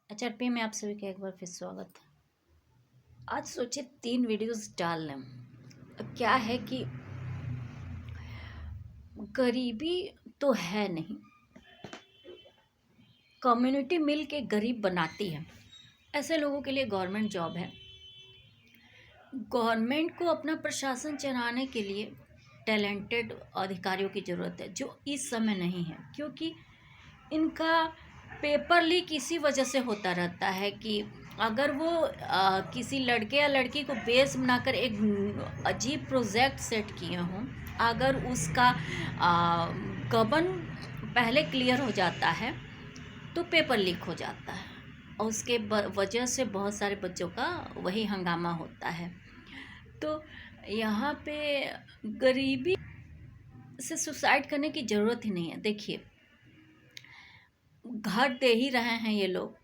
HRP में आप सभी का एक बार फिर स्वागत है। आज सोचे 3 वीडियोस डाल लें। क्या है कि गरीबी तो है नहीं, कम्युनिटी मिल के गरीब बनाती है। ऐसे लोगों के लिए गवर्नमेंट जॉब है। गवर्नमेंट को अपना प्रशासन चलाने के लिए टैलेंटेड अधिकारियों की ज़रूरत है, जो इस समय नहीं है, क्योंकि इनका पेपर लीक इसी वजह से होता रहता है कि अगर वो किसी लड़के या लड़की को बेस बनाकर एक अजीब प्रोजेक्ट सेट किए हों, अगर उसका गबन पहले क्लियर हो जाता है तो पेपर लीक हो जाता है और उसके वजह से बहुत सारे बच्चों का वही हंगामा होता है। तो यहाँ पे गरीबी से सुसाइड करने की ज़रूरत ही नहीं है। देखिए, घर दे ही रहे हैं ये लोग,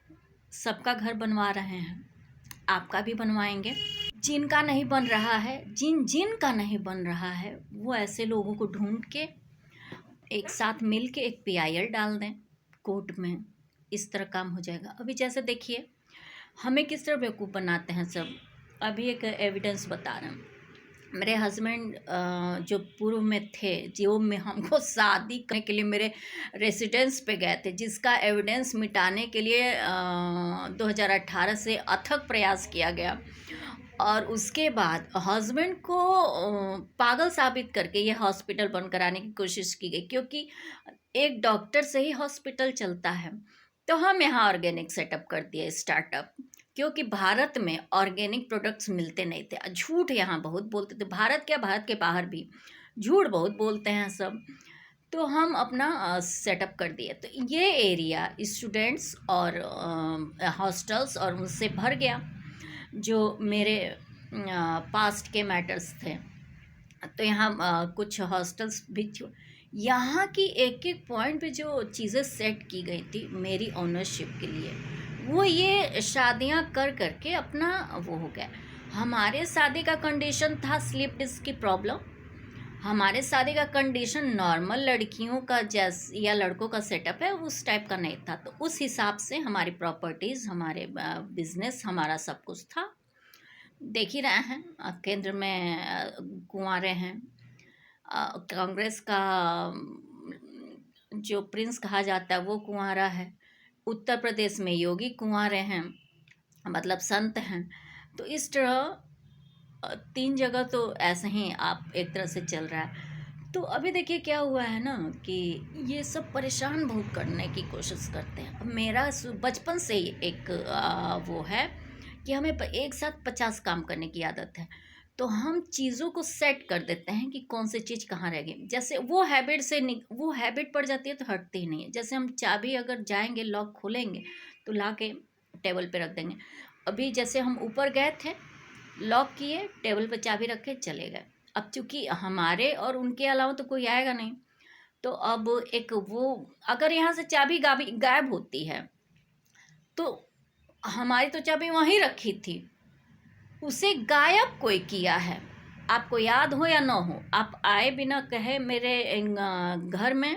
सबका घर बनवा रहे हैं, आपका भी बनवाएंगे। जिनका नहीं बन रहा है, जिनका नहीं बन रहा है, वो ऐसे लोगों को ढूंढ के एक साथ मिल के एक पीआईएल डाल दें कोर्ट में, इस तरह काम हो जाएगा। अभी जैसे देखिए, हमें किस तरह बेवकूफ़ बनाते हैं सब। अभी एक एविडेंस बता रहे हैं। मेरे हस्बैंड जो पूर्व में थे, जो में हमको शादी करने के लिए मेरे रेसिडेंस पे गए थे, जिसका एविडेंस मिटाने के लिए 2018 से अथक प्रयास किया गया, और उसके बाद हस्बैंड को पागल साबित करके ये हॉस्पिटल बंद कराने की कोशिश की गई, क्योंकि एक डॉक्टर से ही हॉस्पिटल चलता है। तो हम यहाँ ऑर्गेनिक सेटअप कर दिए, स्टार्टअप, क्योंकि भारत में ऑर्गेनिक प्रोडक्ट्स मिलते नहीं थे। झूठ यहाँ बहुत बोलते थे, भारत क्या, भारत के बाहर भी झूठ बहुत बोलते हैं सब। तो हम अपना सेटअप कर दिए। तो ये एरिया स्टूडेंट्स और हॉस्टल्स और उनसे भर गया, जो मेरे पास्ट के मैटर्स थे। तो यहाँ कुछ हॉस्टल्स भी, यहाँ की एक एक पॉइंट पे जो चीज़ें सेट की गई थी मेरी ओनरशिप के लिए, वो ये शादियाँ कर करके अपना वो हो गया। हमारे शादी का कंडीशन था स्लिप डिस्क की प्रॉब्लम। हमारे शादी का कंडीशन नॉर्मल लड़कियों का या लड़कों का सेटअप है, उस टाइप का नहीं था। तो उस हिसाब से हमारी प्रॉपर्टीज़, हमारे बिजनेस, हमारा सब कुछ था। देख ही रहे हैं, केंद्र में कुंवारे हैं। कांग्रेस का जो प्रिंस कहा जाता है वो कुंवारा है। उत्तर प्रदेश में योगी कुंवारे हैं, मतलब संत हैं। तो इस तरह 3 जगह तो ऐसे ही आप एक तरह से चल रहा है। तो अभी देखिए क्या हुआ है ना, कि ये सब परेशान बहुत करने की कोशिश करते हैं। अब मेरा बचपन से ही एक वो है कि हमें एक साथ 50 काम करने की आदत है। तो हम चीज़ों को सेट कर देते हैं कि कौन सी चीज़ कहाँ रहेगी। जैसे वो हैबिट पड़ जाती है तो हटती ही नहीं है। जैसे हम चाबी अगर जाएंगे, लॉक खोलेंगे तो ला के टेबल पे रख देंगे। अभी जैसे हम ऊपर गए थे, लॉक किए, टेबल पे चाबी रखे, चले गए। अब चूंकि हमारे और उनके अलावा तो कोई आएगा नहीं, तो अब एक वो, अगर यहाँ से चाबी गायब होती है तो हमारी तो चाबी वहीं रखी थी, उसे गायब कोई किया है। आपको याद हो या ना हो, आप आए बिना कहे मेरे घर में,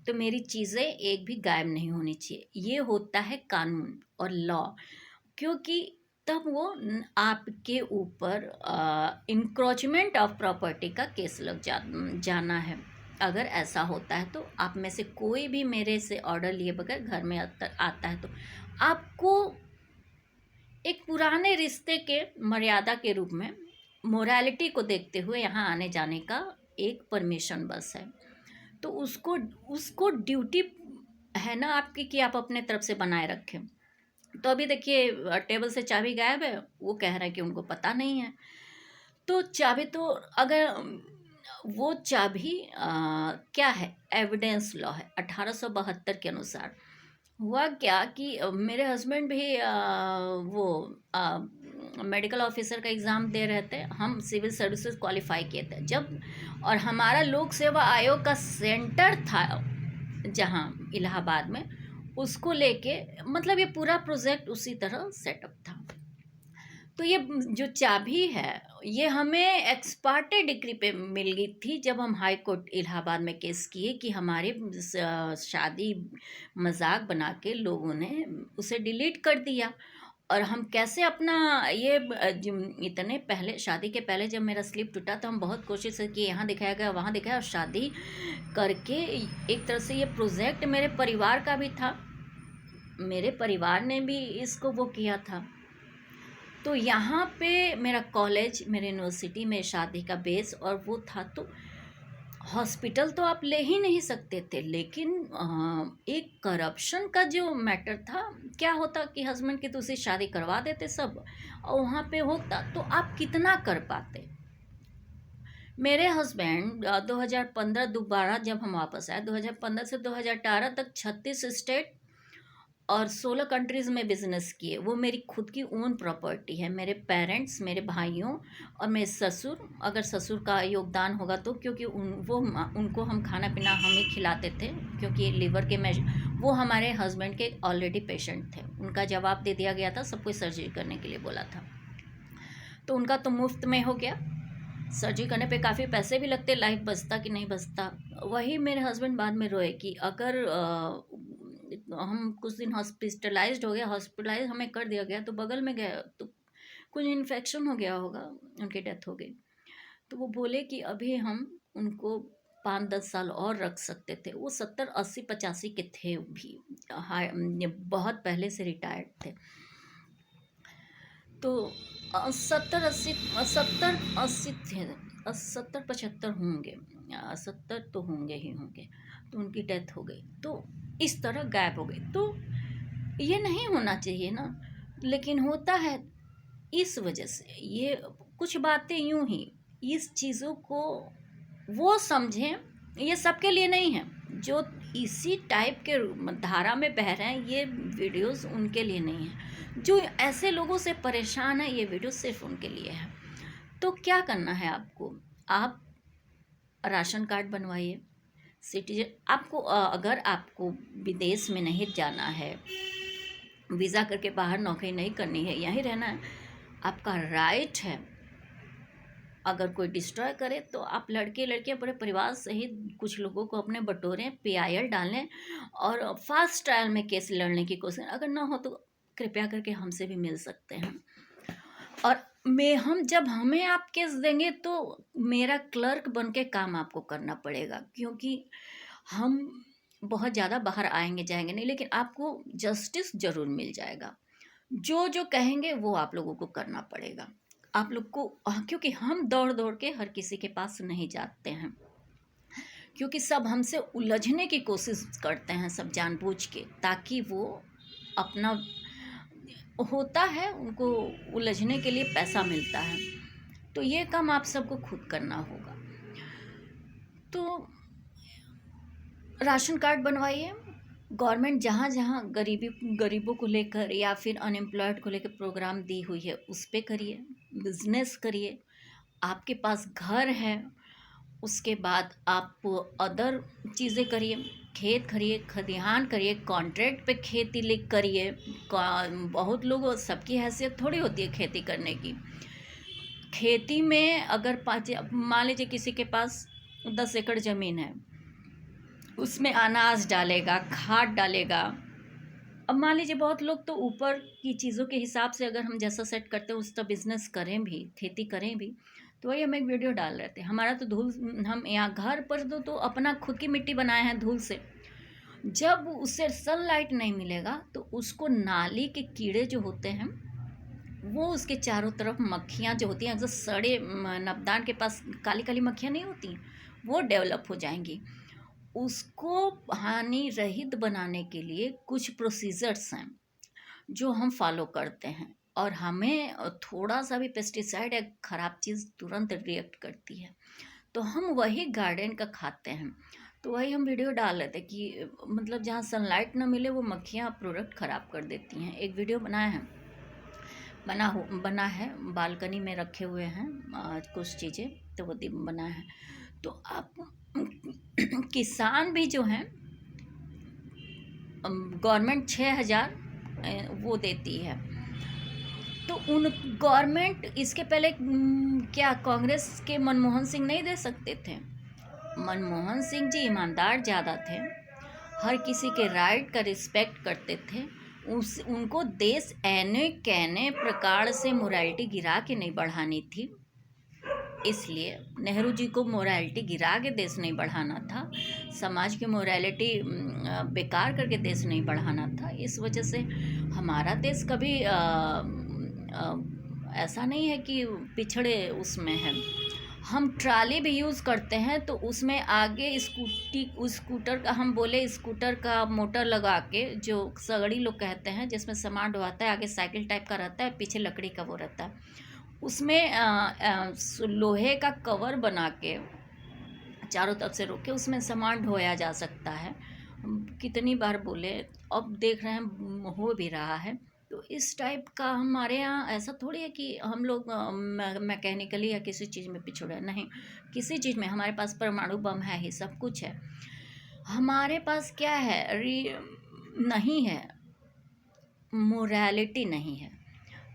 तो मेरी चीज़ें एक भी गायब नहीं होनी चाहिए। ये होता है कानून और लॉ, क्योंकि तब वो आपके ऊपर इंक्रोचमेंट ऑफ प्रॉपर्टी का केस लग जाना है। अगर ऐसा होता है तो आप में से कोई भी मेरे से ऑर्डर लिए बगैर घर में आता है तो आपको एक पुराने रिश्ते के मर्यादा के रूप में, मोरालिटी को देखते हुए यहाँ आने जाने का एक परमिशन बस है। तो उसको ड्यूटी है ना आपकी, कि आप अपने तरफ से बनाए रखें। तो अभी देखिए, टेबल से चाबी गायब है, वो कह रहा है कि उनको पता नहीं है। तो चाबी तो, अगर वो चाबी क्या है, एविडेंस लॉ है 1872 के अनुसार। हुआ क्या कि मेरे हस्बैंड भी वो मेडिकल ऑफिसर का एग्ज़ाम दे रहे थे। हम सिविल सर्विसेज क्वालिफाई किए थे जब, और हमारा लोक सेवा आयोग का सेंटर था जहाँ इलाहाबाद में, उसको लेके, मतलब ये पूरा प्रोजेक्ट उसी तरह सेटअप था। तो ये जो चाबी है ये हमें एक्सपार्टे डिग्री पे मिल गई थी जब हम हाई कोर्ट इलाहाबाद में केस किए कि हमारे शादी मजाक बना के लोगों ने उसे डिलीट कर दिया। और हम कैसे अपना ये इतने पहले, शादी के पहले जब मेरा स्लिप टूटा तो हम बहुत कोशिश की, यहाँ दिखाया गया वहाँ दिखाया, और शादी करके एक तरह से ये प्रोजेक्ट मेरे परिवार का भी था, मेरे परिवार ने भी इसको वो किया था। तो यहाँ पे मेरा कॉलेज, मेरे यूनिवर्सिटी में शादी का बेस और वो था। तो हॉस्पिटल तो आप ले ही नहीं सकते थे, लेकिन एक करप्शन का जो मैटर था, क्या होता कि हस्बैंड की दूसरी शादी करवा देते सब, और वहाँ पे होता तो आप कितना कर पाते। मेरे हस्बैंड 2015 दोबारा जब हम वापस आए, 2015 से 2018 तक 36 स्टेट और 16 कंट्रीज़ में बिज़नेस किए। वो मेरी खुद की ओन प्रॉपर्टी है। मेरे पेरेंट्स, मेरे भाइयों और मेरे ससुर, अगर ससुर का योगदान होगा तो, क्योंकि उनको हम खाना पीना हम ही खिलाते थे, क्योंकि लीवर के वो हमारे हस्बैंड के ऑलरेडी पेशेंट थे। उनका जवाब दे दिया गया था, सब कुछ सर्जरी करने के लिए बोला था, तो उनका तो मुफ्त में हो गया। सर्जरी करने पे काफ़ी पैसे भी लगते, लाइफ बचता कि नहीं बचता। वही मेरे हस्बैंड बाद में रोए कि अगर हम कुछ दिन हॉस्पिटलाइज्ड हो गया, हॉस्पिटलाइज हमें कर दिया गया, तो बगल में गया तो कुछ इन्फेक्शन हो गया होगा, उनकी डेथ हो गई। तो वो बोले कि अभी हम उनको 5-10 साल और रख सकते थे। वो 70, 80, 85 के थे भी, बहुत पहले से रिटायर्ड थे। तो 70-80, 70-80 थे, 70-75 होंगे, 70 तो होंगे ही होंगे। तो उनकी डेथ हो गई, तो इस तरह गायब हो गई। तो ये नहीं होना चाहिए ना, लेकिन होता है। इस वजह से ये कुछ बातें यूं ही, इस चीज़ों को वो समझें, ये सबके लिए नहीं है। जो इसी टाइप के धारा में बह रहे हैं, ये वीडियोस उनके लिए नहीं है। जो ऐसे लोगों से परेशान है, ये वीडियो सिर्फ उनके लिए है। तो क्या करना है आपको, आप राशन कार्ड बनवाइए, सिटीजन। आपको अगर आपको विदेश में नहीं जाना है, वीज़ा करके बाहर नौकरी नहीं करनी है, यहीं रहना है, आपका राइट है। अगर कोई डिस्ट्रॉय करे तो आप लड़के लड़कियां पूरे परिवार सहित कुछ लोगों को अपने बटोरें, PIL डालें और फास्ट ट्रायल में केस लड़ने की कोशिश। अगर ना हो तो कृपया करके हमसे भी मिल सकते हैं। और जब हमें आप केस देंगे तो मेरा क्लर्क बन के काम आपको करना पड़ेगा, क्योंकि हम बहुत ज़्यादा बाहर आएंगे जाएंगे नहीं, लेकिन आपको जस्टिस ज़रूर मिल जाएगा। जो जो कहेंगे वो आप लोगों को करना पड़ेगा, आप लोग को, क्योंकि हम दौड़ दौड़ के हर किसी के पास नहीं जाते हैं, क्योंकि सब हमसे उलझने की कोशिश करते हैं, सब जानबूझ के, ताकि वो अपना, होता है उनको उलझने के लिए पैसा मिलता है। तो ये काम आप सबको खुद करना होगा। तो राशन कार्ड बनवाइए। गवर्नमेंट जहाँ जहाँ गरीबों को लेकर या फिर अनएम्प्लॉयड को लेकर प्रोग्राम दी हुई है, उस पर करिए, बिजनेस करिए। आपके पास घर है, उसके बाद आप अदर चीज़ें करिए, खेत करिए, खलिहान करिए, कॉन्ट्रैक्ट पे खेती लिख करिए। बहुत लोग, सबकी हैसियत थोड़ी होती है खेती करने की। खेती में अगर मान लीजिए किसी के पास 10 एकड़ ज़मीन है, उसमें अनाज डालेगा, खाद डालेगा। अब मान लीजिए बहुत लोग तो ऊपर की चीज़ों के हिसाब से, अगर हम जैसा सेट करते हैं उसका बिजनेस करें भी, खेती करें भी, तो वही हम एक वीडियो डाल रहे थे। हमारा तो धूल, हम यहाँ घर पर तो अपना खुद की मिट्टी बनाए हैं धूल से। जब उससे सनलाइट नहीं मिलेगा तो उसको नाली के कीड़े जो होते हैं, वो उसके चारों तरफ मक्खियाँ जो होती हैं, अक्सर सड़े नबदान के पास काली काली मक्खियाँ नहीं होती, वो डेवलप हो जाएंगी। उसको हानि रहित बनाने के लिए कुछ प्रोसीजर्स हैं जो हम फॉलो करते हैं, और हमें थोड़ा सा भी पेस्टिसाइड या ख़राब चीज़ तुरंत रिएक्ट करती है, तो हम वही गार्डन का खाते हैं। तो वही हम वीडियो डाल रहे थे कि मतलब जहाँ सनलाइट ना मिले वो मक्खियाँ प्रोडक्ट ख़राब कर देती हैं। एक वीडियो बनाया है, बना है, बालकनी में रखे हुए हैं कुछ चीज़ें, तो वो बना है। तो आप किसान भी जो हैं, गवर्नमेंट 6,000 वो देती है, तो उन गवर्नमेंट इसके पहले क्या कांग्रेस के मनमोहन सिंह नहीं दे सकते थे? मनमोहन सिंह जी ईमानदार ज़्यादा थे, हर किसी के राइट का रिस्पेक्ट करते थे। उनको देश ऐने कैने प्रकार से मोरालिटी गिरा के नहीं बढ़ानी थी, इसलिए नेहरू जी को मोरालिटी गिरा के देश नहीं बढ़ाना था, समाज की मोरालिटी बेकार करके देश नहीं बढ़ाना था। इस वजह से हमारा देश कभी ऐसा नहीं है कि पिछड़े उसमें है। हम ट्राली भी यूज़ करते हैं तो उसमें आगे स्कूटर का, हम बोले स्कूटर का मोटर लगा के, जो सगड़ी लोग कहते हैं, जिसमें सामान ढोता है, आगे साइकिल टाइप का रहता है, पीछे लकड़ी का वो रहता है, उसमें लोहे का कवर बना के चारों तरफ से रोक के उसमें सामान ढोया जा सकता है। कितनी बार बोले, अब देख रहे हैं हो भी रहा है। तो इस टाइप का हमारे यहाँ ऐसा थोड़ी है कि हम लोग मैकेनिकली या किसी चीज़ में पिछड़े, नहीं, किसी चीज़ में हमारे पास परमाणु बम है ही, सब कुछ है हमारे पास। क्या है, नहीं है, मोरालिटी नहीं है,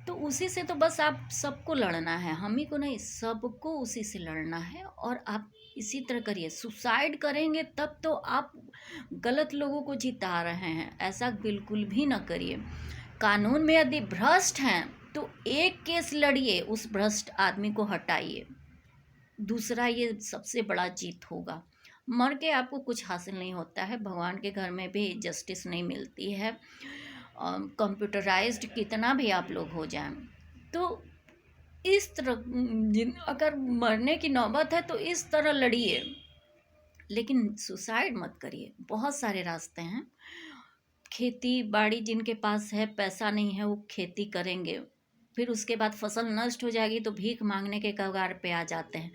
तो उसी से तो बस आप सबको लड़ना है, हम ही को नहीं, सबको उसी से लड़ना है। और आप इसी तरह करिए, सुसाइड करेंगे तब तो आप गलत लोगों को जिता रहे हैं, ऐसा बिल्कुल भी ना करिए। कानून में यदि भ्रष्ट हैं तो एक केस लड़िए, उस भ्रष्ट आदमी को हटाइए, दूसरा ये सबसे बड़ा जीत होगा। मर के आपको कुछ हासिल नहीं होता है, भगवान के घर में भी जस्टिस नहीं मिलती है, कंप्यूटराइज्ड कितना भी आप लोग हो जाएं। तो इस तरह अगर मरने की नौबत है तो इस तरह लड़िए, लेकिन सुसाइड मत करिए। बहुत सारे रास्ते हैं, खेती बाड़ी जिनके पास है, पैसा नहीं है, वो खेती करेंगे, फिर उसके बाद फसल नष्ट हो जाएगी तो भीख मांगने के कगार पे आ जाते हैं।